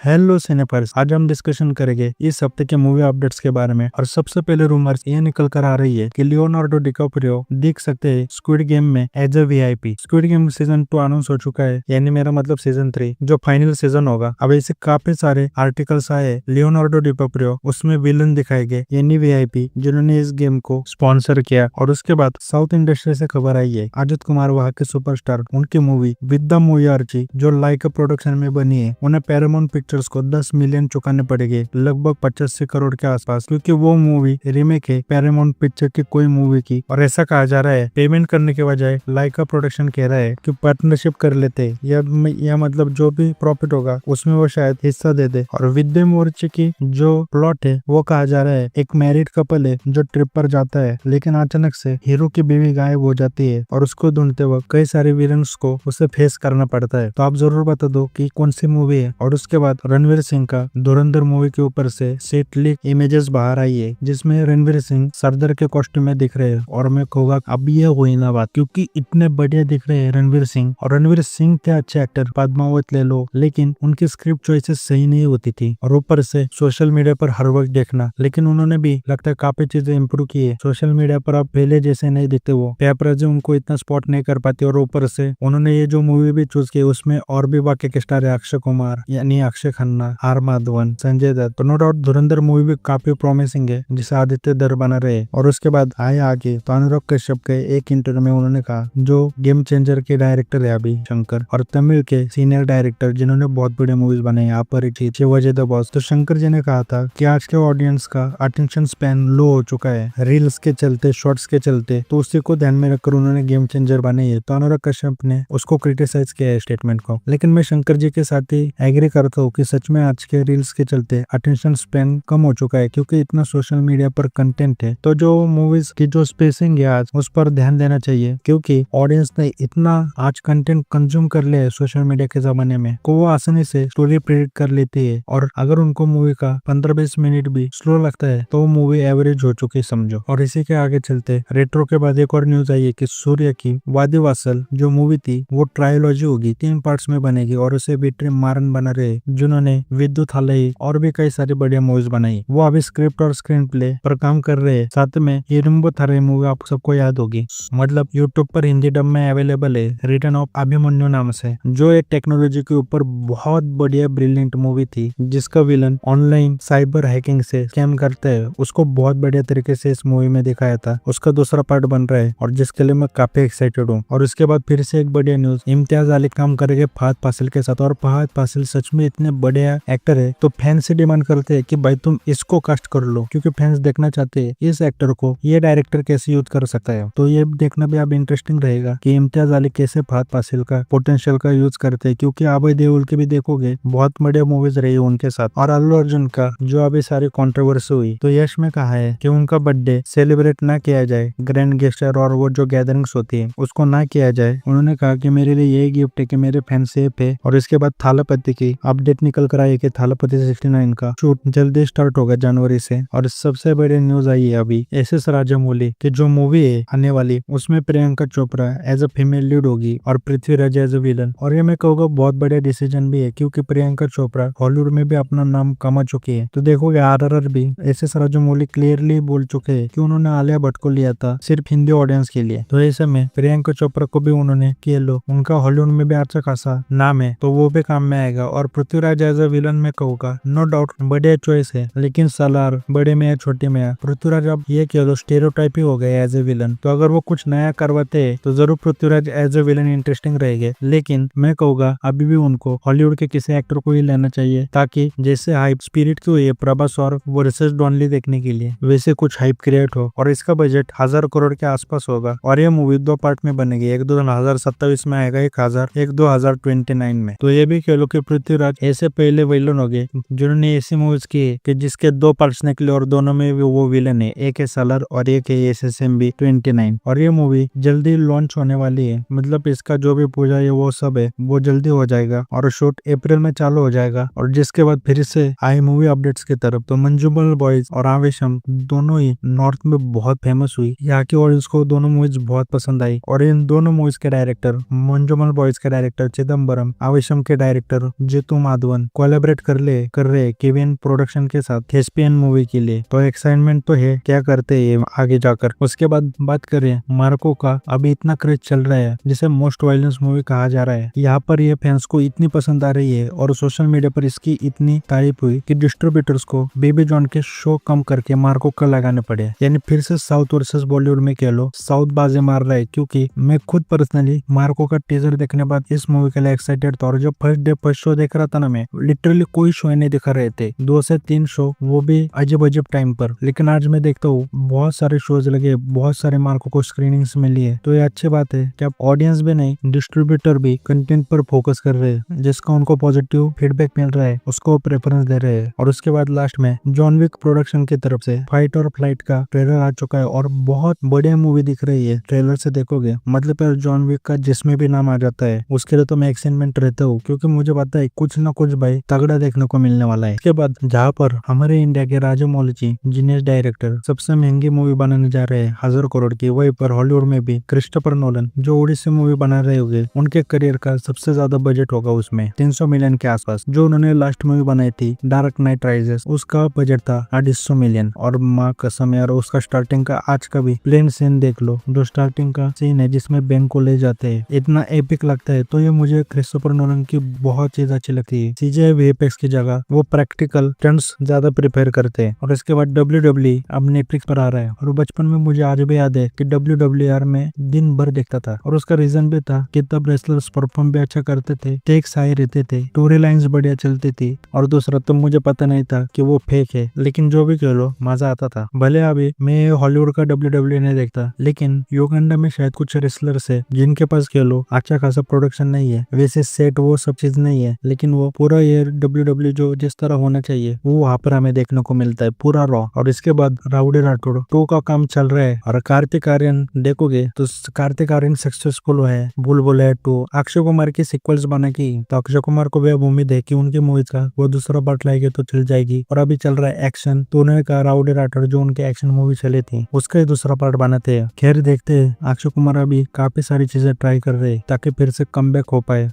Hello सिनेफर्स, आज हम discussion करेंगे इस हफ्ते के मूवी अपडेट्स के बारे में। और सबसे पहले रूमर्स ये निकल कर आ रही है कि लियोनार्डो डिकैप्रियो दिख सकते हैं स्क्विड गेम में as a VIP. Squid game season 2 announce हो चुका है, यानी मेरा मतलब सीजन 3 जो फाइनल सीजन होगा। अब ऐसे काफी सारे आर्टिकल्स आए, लियोनार्डो डिकैप्रियो उसमें विलन दिखाए गए, यानी वीआईपी जिन्होंने इस गेम को स्पॉन्सर किया। और उसके बाद साउथ इंडस्ट्री से खबर आई है, अजित कुमार वहाँ के सुपरस्टार, उनकी movie with the movie Archie जो लाइका प्रोडक्शन में बनी है, उन्हें पैरामाउंट पिक्चर्स को 10 मिलियन चुकाने पड़ेंगे, लगभग 85 करोड़ के आसपास, क्योंकि वो मूवी रीमेक है पैरामाउंट पिक्चर की कोई मूवी की। और ऐसा कहा जा रहा है पेमेंट करने के बजाय लाइका प्रोडक्शन कह रहा है कि पार्टनरशिप कर लेते, या मतलब जो भी प्रॉफिट होगा उसमें वो शायद हिस्सा दे दे। और विद द मूवी आर्ची की जो प्लॉट है वो कहा जा रहा है एक मैरिड कपल है जो ट्रिप पर जाता है, लेकिन अचानक से हीरो की बीवी गायब हो जाती है और उसको ढूंढते वक्त कई सारे विलन्स को उसे फेस करना पड़ता है। तो आप जरूर बता दो कि कौन सी मूवी है। और उसके बाद रणवीर सिंह का धुरंधर मूवी के ऊपर से सेट लीक इमेजेस बाहर आई है, जिसमें रणवीर सिंह सरदार के कॉस्ट्यूम में दिख रहे हैं। और मैं कहूँगा अब ये हुई ना बात, क्योंकि इतने बढ़िया दिख रहे हैं रणवीर सिंह। और रणवीर सिंह थे अच्छे एक्टर, पद्मावत ले लो, लेकिन उनकी स्क्रिप्ट चॉइसेस सही नहीं होती थी। और ऊपर से सोशल मीडिया पर हर वक्त देखना, लेकिन उन्होंने भी लगता है काफी चीजें इंप्रूव की है। सोशल मीडिया पर आप पहले जैसे नहीं दिखते, वो पेपराजी उनको इतना स्पॉट नहीं कर पाती। और ऊपर से उन्होंने ये जो मूवी भी चूज की उसमें और भी बाकी के स्टार है, अक्षय कुमार यानी अक्षय खन्ना, आर माधवन, संजय दत्त। तो नो डाउट धुरंधर मूवी भी काफी प्रॉमिसिंग है, जिसे आदित्य धर बना रहे। और उसके बाद आए आगे तो अनुराग कश्यप के एक इंटरव्यू में उन्होंने कहा, जो गेम चेंजर के डायरेक्टर है अभी शंकर, और तमिल के सीनियर डायरेक्टर जिन्होंने बहुत बड़े मूवीज बनाए, अपरिचित, शिवाजी द बॉस। तो शंकर जी ने कहा था कि आज के ऑडियंस का अटेंशन स्पैन लो हो चुका है रील्स के चलते, शॉर्ट्स के चलते, तो उसी को ध्यान में रखकर उन्होंने गेम चेंजर बनाई है। तो अनुराग कश्यप ने उसको क्रिटिसाइज किया है स्टेटमेंट को। लेकिन मैं शंकर जी के साथ ही एग्री करता हूँ कि सच में आज के रील्स के चलते अटेंशन स्पैन कम हो चुका है, क्योंकि इतना सोशल मीडिया पर कंटेंट है। तो जो मूवीज की जो स्पेसिंग है आज, उस पर ध्यान देना चाहिए, क्योंकि ऑडियंस ने इतना आज कंटेंट कंज्यूम कर लिया है सोशल मीडिया के जमाने में को वो आसानी से स्टोरी प्रेडिक्ट कर लेती है। और अगर उनको मूवी का 15-20 मिनट भी स्लो लगता है तो वो मूवी एवरेज हो चुकी समझो। और इसी के आगे चलते रेट्रो के बाद एक और न्यूज आई है कि सूर्य की वादिवासल जो मूवी थी वो ट्रायोलॉजी होगी, 3 पार्ट्स में बनेगी। और उसे विक्रम मारन बना रहे, जिन्होंने विद्युत हालई और भी कई सारी बढ़िया मूवीज बनाई। वो अभी स्क्रिप्ट और स्क्रीन प्ले पर काम कर रहे हैं। साथ में इरुम्बु थारे मूवी आप सबको याद होगी, मतलब यूट्यूब पर हिंदी डब में अवेलेबल है, रिटर्न ऑफ अभिमन्यु नाम से, जो एक टेक्नोलॉजी के ऊपर बहुत बढ़िया ब्रिलियंट मूवी थी, जिसका विलन ऑनलाइन साइबर हैकिंग से स्कैम करते हैं। उसको बहुत बढ़िया तरीके से इस मूवी में दिखाया था। उसका दूसरा पार्ट बन रहा है और जिसके लिए मैं काफी एक्साइटेड हूँ। और उसके बाद फिर से एक बढ़िया न्यूज, इम्तियाज अली काम करेंगे फहद फासिल के साथ। और फहद फासिल सच में इतने बढ़िया एक्टर है, तो फैंस से डिमांड करते हैं कि भाई तुम इसको कास्ट कर लो, क्योंकि फैंस देखना चाहते हैं इस एक्टर को ये डायरेक्टर कैसे यूज कर सकता है। तो ये देखना भी अब इंटरेस्टिंग रहेगा कि इम्तियाज अली कैसे फहद फासिल का पोटेंशियल का यूज करते हैं, क्योंकि अभय देओल के भी देखोगे बहुत बढ़िया मूवीज रही है उनके साथ। और अल्लू अर्जुन का जो अभी सारी कंट्रोवर्सी हुई, तो यश में कहा है कि उनका बर्थडे सेलिब्रेट ना किया जाए, ग्रैंड गेस्टर और वो जो गैदरिंग्स होती है उसको ना किया जाए। उन्होंने कहा कि मेरे लिए यही गिफ्ट है कि मेरे फैन सेफ है। और इसके बाद थालापति की अपडेट निकल कर आई कि थालापति 69 का शूट जल्दी स्टार्ट होगा जनवरी से। और सबसे बड़ी न्यूज आई है अभी एसएस राजामौली की जो मूवी है आने वाली, उसमें Priyanka Chopra as a female lead होगी और पृथ्वीराज एज अ विलन। और ये मैं कहूँगा बहुत बढ़िया डिसीजन भी है, क्योंकि प्रियंका चोपड़ा हॉलीवुड में भी अपना नाम कमा चुकी है। तो देखोगे आरआरआर भी एसएस राजामौली क्लियरली बोल चुके हैं कि उन्होंने आलिया भट्ट को लिया था सिर्फ हिंदी ऑडियंस के लिए। तो ऐसे में प्रियंका चोपड़ा को भी उन्होंने किया, लो उनका हॉलीवुड में भी अच्छा खासा नाम है, तो वो भी काम में आएगा। और पृथ्वीराज एज अ विलन में कहूँगा नो डाउट बढ़िया चॉइस है, लेकिन सलार बड़े में या छोटे में या पृथ्वीराज अब ये कह लो स्टेरियोटाइप ही हो गया एज ए विलन। तो अगर वो कुछ नया करवाते हैं तो जरूर Prithviraj as a villain interesting रहेगा। लेकिन मैं कहूँगा अभी भी उनको हॉलीवुड के किसी एक्टर को ही लेना चाहिए, ताकि जैसे हाइप स्पिरिट की हुई है प्रभास और वर्सेस डॉनली देखने के लिए, वैसे कुछ हाइप क्रिएट हो। और इसका बजट 1000 करोड़ के आसपास होगा। और ये मूवी 2 पार्ट में बनेगी, एक 2027 में आएगा, एक 2029 में। तो ये भी कह लो कि पृथ्वीराज ऐसे पहले विलन हो गए जिन्होंने ऐसी मूवीज की है कि जिसके 2 पार्ट्स निकले और दोनों में भी वो विलन है, एक है सलार और एक है SSMB 29। और ये मूवी जल्दी लॉन्च होने वाली है, मतलब इसका जो भी पूजा है वो सब है वो जल्दी हो जाएगा और शूट अप्रैल में चालू हो जाएगा। और जिसके बाद फिर से आए मूवी अपडेट्स की तरफ, तो मंजूमल बॉयज और आवेशम दोनों ही नॉर्थ में बहुत फेमस हुई। यहाँ की ऑडियंस को दोनों मूवीज बहुत पसंद आई। और इन दोनों मूवीज के डायरेक्टर, मंजूमल बॉयज के डायरेक्टर चिदम्बरम, आवेशम के डायरेक्टर जितू माधवन देवन कोलैबोरेट कर रहे केविन प्रोडक्शन के साथ थेस्पियन मूवी के लिए। तो एक्साइटमेंट तो है, क्या करते हैं ये आगे जाकर। उसके बाद बात करें मार्को का, अभी इतना क्रेज चल रहा है जिसे मोस्ट वायलेंस मूवी कहा जा रहा है। यहाँ पर ये फैंस को इतनी पसंद आ रही है और सोशल मीडिया पर इसकी इतनी तारीफ हुई कि डिस्ट्रीब्यूटर्स को बेबी जॉन के शो कम करके मार्को का लगाने पड़े। यानी फिर से साउथ वर्सेस बॉलीवुड में कह लो, साउथ बाजी मार रहा है। क्योंकि मैं खुद पर्सनली मार्को का टीजर देखने बाद इस मूवी के लिए एक्साइटेड था। और जब फर्स्ट शो देख रहा था ना, मैं लिटरली कोई शो नहीं दिखा रहे थे, 2 से 3 शो, वो भी अजीब अजीब टाइम पर। लेकिन आज मैं देखता हूँ बहुत सारे शोज लगे, बहुत सारे मार्को को स्क्रीनिंग्स मिली है। तो ये अच्छी बात है कि अब ऑडियंस भी नहीं, डिस्ट्रीब्यूटर भी कंटेंट पर फोकस कर रहे हैं, जिसका उनको पॉजिटिव फीडबैक मिल रहा है, उसको प्रेफरेंस दे रहे हैं। और उसके बाद लास्ट में जॉन विक प्रोडक्शन की तरफ से फाइट और फ्लाइट का ट्रेलर आ चुका है और बहुत बढ़िया मूवी दिख रही है। ट्रेलर से देखोगे मतलब यार जॉन विक का जिसमें भी नाम आ जाता है उसके लिए तो मैं एक्साइटमेंट रहता हूँ, क्योंकि मुझे पता है कुछ ना कुछ भाई तगड़ा देखने को मिलने वाला है। इसके बाद जहाँ पर हमारे इंडिया के राजामौली जी जीनियस डायरेक्टर सबसे महंगी मूवी बनाने जा रहे हैं 1000 करोड़ की, वहीं पर हॉलीवुड में भी क्रिस्टोफर नोलन जो ओडिसी मूवी बना रहे होंगे, उनके करियर का सबसे ज्यादा बजट होगा उसमें 300 मिलियन के आसपास। जो उन्होंने लास्ट मूवी बनाई थी डार्क नाइट राइजेस, उसका बजट था 250 मिलियन। और माँ कसम यार, उसका स्टार्टिंग का आज का भी प्लेन सीन देख लो, जो स्टार्टिंग का सीन है जिसमें बैंक को ले जाते हैं, इतना एपिक लगता है। तो ये मुझे क्रिस्टोफर नोलन की बहुत चीज अच्छी लगती है। सीजीआई वीएफएक्स की जगह वो प्रैक्टिकल स्टंट्स ज्यादा प्रिपेयर करते हैं। और इसके बाद WWE अब नेटफ्लिक्स पर आ रहा है। और बचपन में मुझे आज भी याद है कि WWR में दिन भर देखता था, और उसका रीजन भी था कि तब रेसलर्स परफॉर्म भी अच्छा करते थे, टेक्स हाई रहते थे, स्टोरी लाइन्स बढ़िया चलती थी। और दूसरा तो मुझे पता नहीं था कि वो फेक है, लेकिन जो भी कह लो मजा आता था। भले अभी मैं हॉलीवुड का WWE नहीं देखता, लेकिन युगांडा में शायद कुछ रेसलर्स है जिनके पास कह लो अच्छा खासा प्रोडक्शन नहीं है, वैसे सेट वो सब चीज नहीं है, लेकिन वो पूरा ये WWE जो जिस तरह होना चाहिए वो वहाँ पर हमें देखने को मिलता है, पूरा रॉ। और इसके बाद राउडी राठौड़ 2 का काम चल रहा है। और कार्तिक आर्यन देखोगे तो कार्तिक आर्यन सक्सेसफुल है, बुलबुल 2, अक्षय कुमार की सिक्वल्स बना की, तो अक्षय कुमार को भी अब उम्मीद है कि उनकी मूवीज का वो दूसरा पार्ट लाएंगे तो चल जाएगी। और अभी चल रहा है एक्शन, तो उन्होंने कहा राउडी राठौड़ जो उनके एक्शन मूवी चली थी उसका ही दूसरा पार्ट बनाते हैं। खैर देखते हैं, अक्षय कुमार अभी काफी सारी चीजें ट्राई कर रहे हैं ताकि फिर से कमबैक हो पाए।